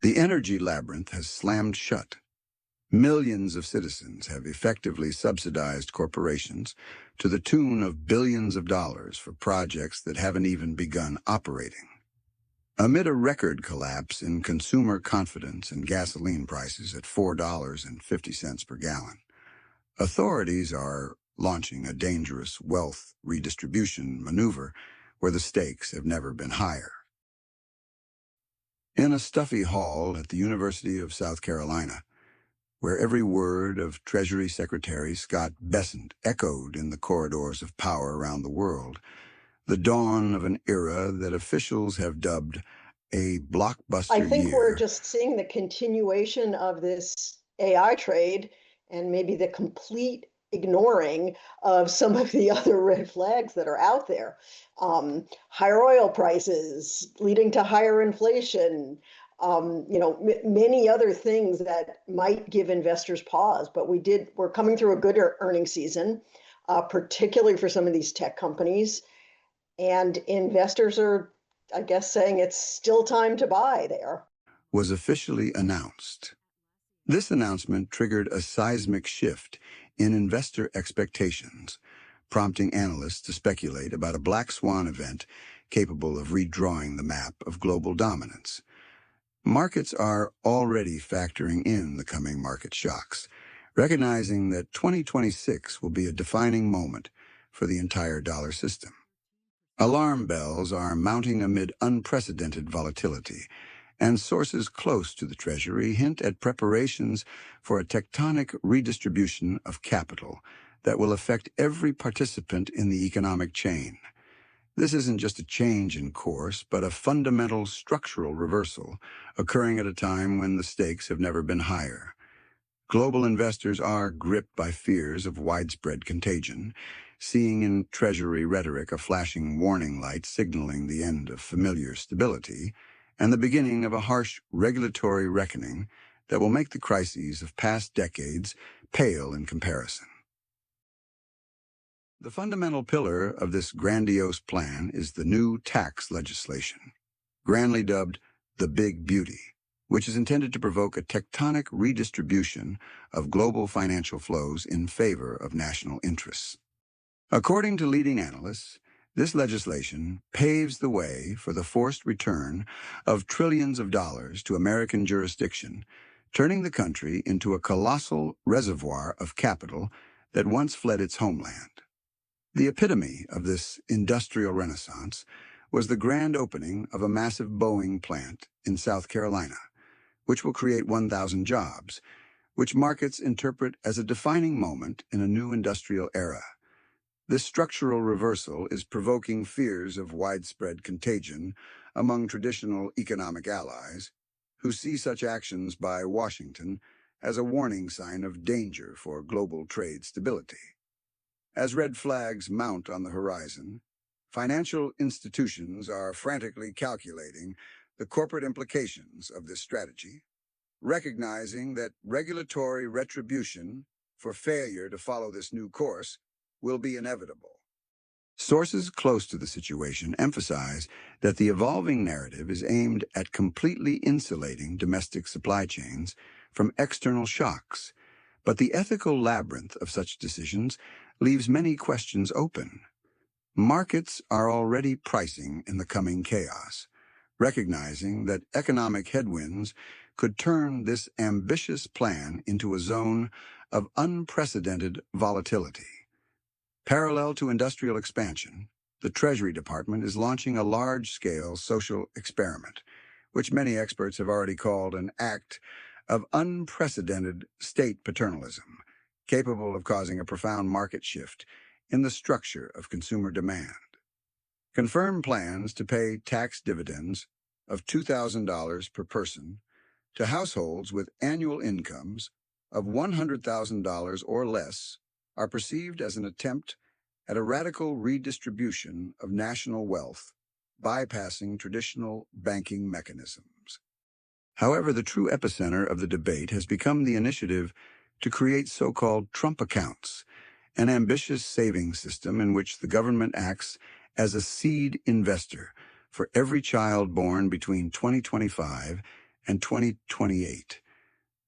The energy labyrinth has slammed shut. Millions of citizens have effectively subsidized corporations to the tune of billions of dollars for projects that haven't even begun operating. Amid a record collapse in consumer confidence and gasoline prices at $4.50 per gallon, authorities are launching a dangerous wealth redistribution maneuver where the stakes have never been higher. In a stuffy hall at the University of South Carolina, where every word of Treasury Secretary Scott Bessent echoed in the corridors of power around the world, the dawn of an era that officials have dubbed a I blockbuster think we're year just seeing the continuation of this AI trade and maybe the complete ignoring of some of the other red flags that are out there. Higher oil prices leading to higher inflation, many other things that might give investors pause. But we're coming through a good earnings season, particularly for some of these tech companies. And investors are, I guess, saying it's still time to buy there. was officially announced. This announcement triggered a seismic shift in investor expectations, prompting analysts to speculate about a black swan event capable of redrawing the map of global dominance. Markets are already factoring in the coming market shocks, recognizing that 2026 will be a defining moment for the entire dollar system. Alarm bells are mounting amid unprecedented volatility, and sources close to the Treasury hint at preparations for a tectonic redistribution of capital that will affect every participant in the economic chain. This isn't just a change in course, but a fundamental structural reversal occurring at a time when the stakes have never been higher. Global investors are gripped by fears of widespread contagion, seeing in Treasury rhetoric a flashing warning light signaling the end of familiar stability and the beginning of a harsh regulatory reckoning that will make the crises of past decades pale in comparison. The fundamental pillar of this grandiose plan is the new tax legislation, grandly dubbed the Big Beauty, which is intended to provoke a tectonic redistribution of global financial flows in favor of national interests. According to leading analysts, this legislation paves the way for the forced return of trillions of dollars to American jurisdiction, turning the country into a colossal reservoir of capital that once fled its homeland. The epitome of this industrial renaissance was the grand opening of a massive Boeing plant in South Carolina, which will create 1,000 jobs, which markets interpret as a defining moment in a new industrial era. This structural reversal is provoking fears of widespread contagion among traditional economic allies, who see such actions by Washington as a warning sign of danger for global trade stability. As red flags mount on the horizon, financial institutions are frantically calculating the corporate implications of this strategy, recognizing that regulatory retribution for failure to follow this new course will be inevitable. Sources close to the situation emphasize that the evolving narrative is aimed at completely insulating domestic supply chains from external shocks, but the ethical labyrinth of such decisions leaves many questions open. Markets are already pricing in the coming chaos, recognizing that economic headwinds could turn this ambitious plan into a zone of unprecedented volatility. Parallel to industrial expansion, the Treasury Department is launching a large-scale social experiment, which many experts have already called an act of unprecedented state paternalism, capable of causing a profound market shift in the structure of consumer demand. Confirmed plans to pay tax dividends of $2,000 per person to households with annual incomes of $100,000 or less are perceived as an attempt at a radical redistribution of national wealth, bypassing traditional banking mechanisms. However, the true epicenter of the debate has become the initiative to create so-called Trump accounts, an ambitious savings system in which the government acts as a seed investor for every child born between 2025 and 2028.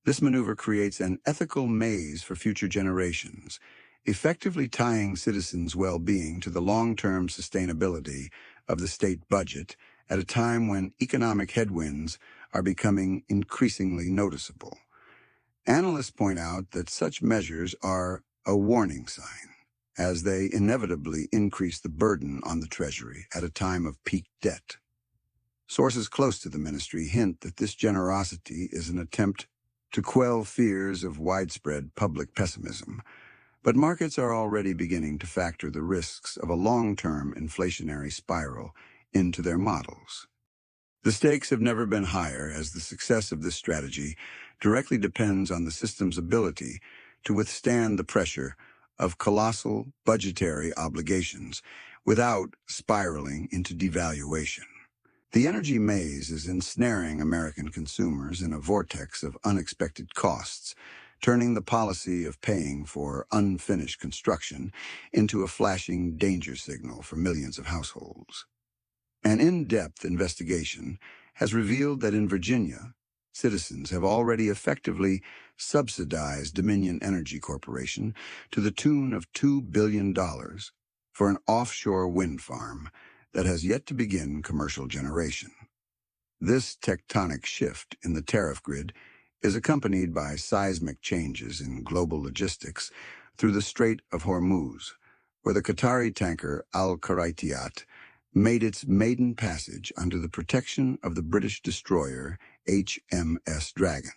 This maneuver creates an ethical maze for future generations, effectively tying citizens' well-being to the long-term sustainability of the state budget at a time when economic headwinds are becoming increasingly noticeable. Analysts point out that such measures are a warning sign, as they inevitably increase the burden on the Treasury at a time of peak debt. Sources close to the ministry hint that this generosity is an attempt to quell fears of widespread public pessimism, but markets are already beginning to factor the risks of a long-term inflationary spiral into their models. The stakes have never been higher, as the success of this strategy directly depends on the system's ability to withstand the pressure of colossal budgetary obligations without spiraling into devaluation. The energy maze is ensnaring American consumers in a vortex of unexpected costs, turning the policy of paying for unfinished construction into a flashing danger signal for millions of households. An in-depth investigation has revealed that in Virginia, citizens have already effectively subsidized Dominion Energy Corporation to the tune of $2 billion for an offshore wind farm that has yet to begin commercial generation. This tectonic shift in the tariff grid is accompanied by seismic changes in global logistics through the Strait of Hormuz, where the Qatari tanker Al Kharaitiyat made its maiden passage under the protection of the British destroyer HMS Dragon.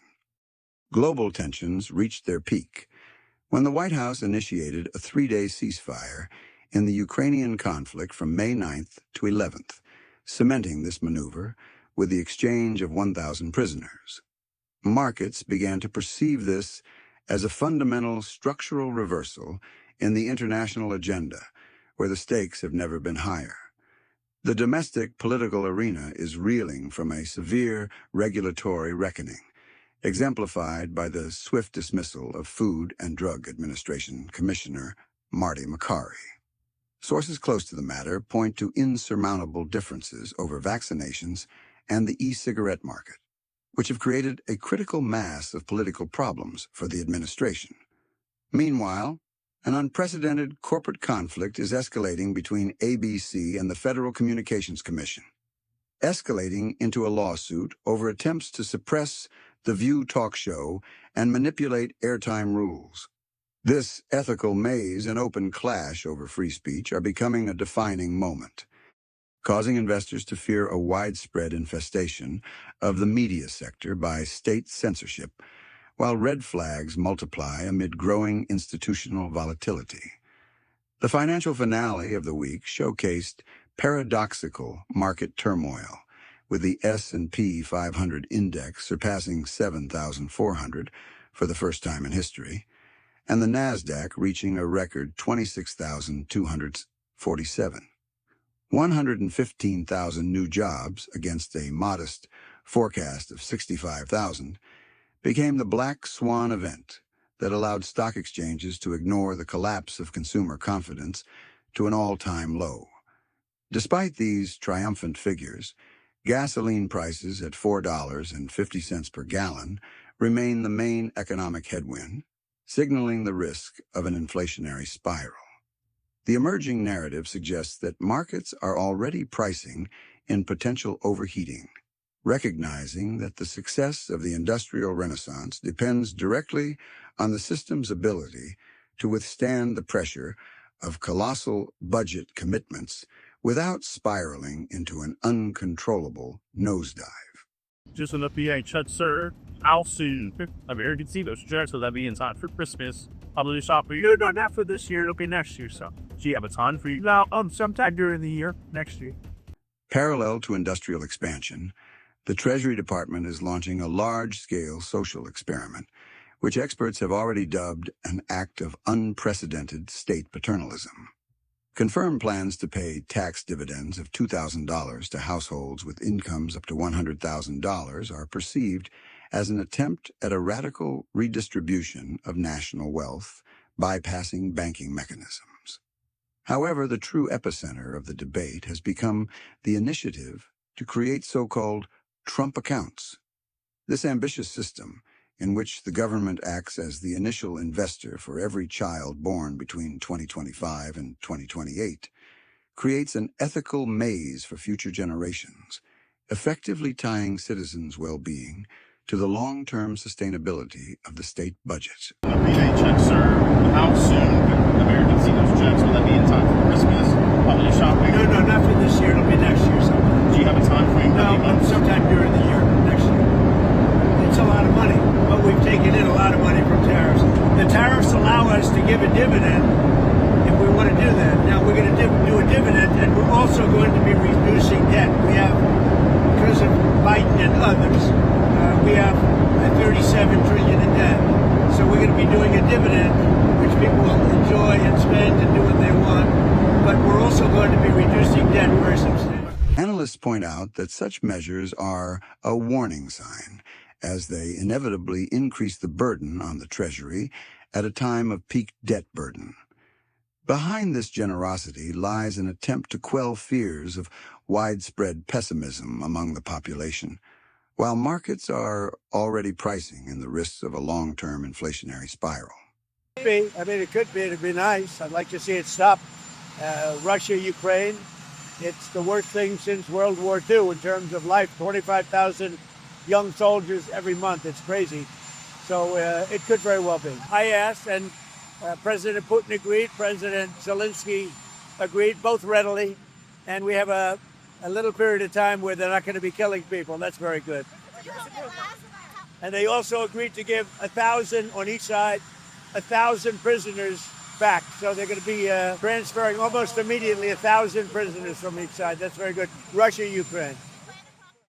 Global tensions reached their peak when the White House initiated a 3-day ceasefire in the Ukrainian conflict from May 9th to 11th, cementing this maneuver with the exchange of 1,000 prisoners. Markets began to perceive this as a fundamental structural reversal in the international agenda, where the stakes have never been higher. The domestic political arena is reeling from a severe regulatory reckoning, exemplified by the swift dismissal of Food and Drug Administration Commissioner Marty McCarry. Sources close to the matter point to insurmountable differences over vaccinations and the e-cigarette market, which have created a critical mass of political problems for the administration. Meanwhile, an unprecedented corporate conflict is escalating between ABC and the Federal Communications Commission, escalating into a lawsuit over attempts to suppress the View talk show and manipulate airtime rules. This ethical maze and open clash over free speech are becoming a defining moment, causing investors to fear a widespread infestation of the media sector by state censorship, while red flags multiply amid growing institutional volatility. The financial finale of the week showcased paradoxical market turmoil, with the S&P 500 index surpassing 7,400 for the first time in history, and the Nasdaq reaching a record 26,247. 115,000 new jobs against a modest forecast of 65,000 became the black swan event that allowed stock exchanges to ignore the collapse of consumer confidence to an all-time low. Despite these triumphant figures, gasoline prices at $4.50 per gallon remain the main economic headwind, signaling the risk of an inflationary spiral. The emerging narrative suggests that markets are already pricing in potential overheating, recognizing that the success of the Industrial Renaissance depends directly on the system's ability to withstand the pressure of colossal budget commitments without spiraling into an uncontrollable nosedive. Just an update, chat, sir. How soon? I very can see those shirts, so that'll be in time for Christmas. Probably shop for you, not after this year, looking next year, so she have a ton for you now, sometime during the year, next year. Parallel to industrial expansion, the Treasury Department is launching a large-scale social experiment, which experts have already dubbed an act of unprecedented state paternalism. Confirmed plans to pay tax dividends of $2,000 to households with incomes up to $100,000 are perceived as an attempt at a radical redistribution of national wealth, bypassing banking mechanisms. However, the true epicenter of the debate has become the initiative to create so-called Trump accounts, This ambitious system, in which the government acts as the initial investor for every child born between 2025 and 2028, creates an ethical maze for future generations, effectively tying citizens' well-being to the long-term sustainability of the state budget. PA check, sir. How soon could Americans see those checks? Will that be in time for Christmas? Holiday shopping? No, not for this year. It'll be next year sometime. Do you have a time frame? No, sometime during the year, next year. It's a lot of money, but we've taken in a lot of money from tariffs. The tariffs allow us to give a dividend if we want to do that. Now, we're going to do a dividend, and we're also going to be reducing debt. We have, because of Biden and others, we have 37 trillion in debt. So we're going to be doing a dividend, which people will enjoy and spend and do what they want. But we're also going to be reducing debt very substantially. Analysts point out that such measures are a warning sign, as they inevitably increase the burden on the Treasury at a time of peak debt burden. Behind this generosity lies an attempt to quell fears of widespread pessimism among the population, while markets are already pricing in the risks of a long-term inflationary spiral. It could be. It'd be nice. I'd like to see it stop. Russia, Ukraine, it's the worst thing since World War II in terms of life. 25,000 young soldiers every month. It's crazy. So it could very well be. I asked, and President Putin agreed, President Zelensky agreed, both readily. And we have a little period of time where they're not going to be killing people. That's very good. And they also agreed to give 1,000 on each side, 1,000 prisoners back. So they're going to be transferring almost immediately 1,000 prisoners from each side. That's very good. Russia, Ukraine.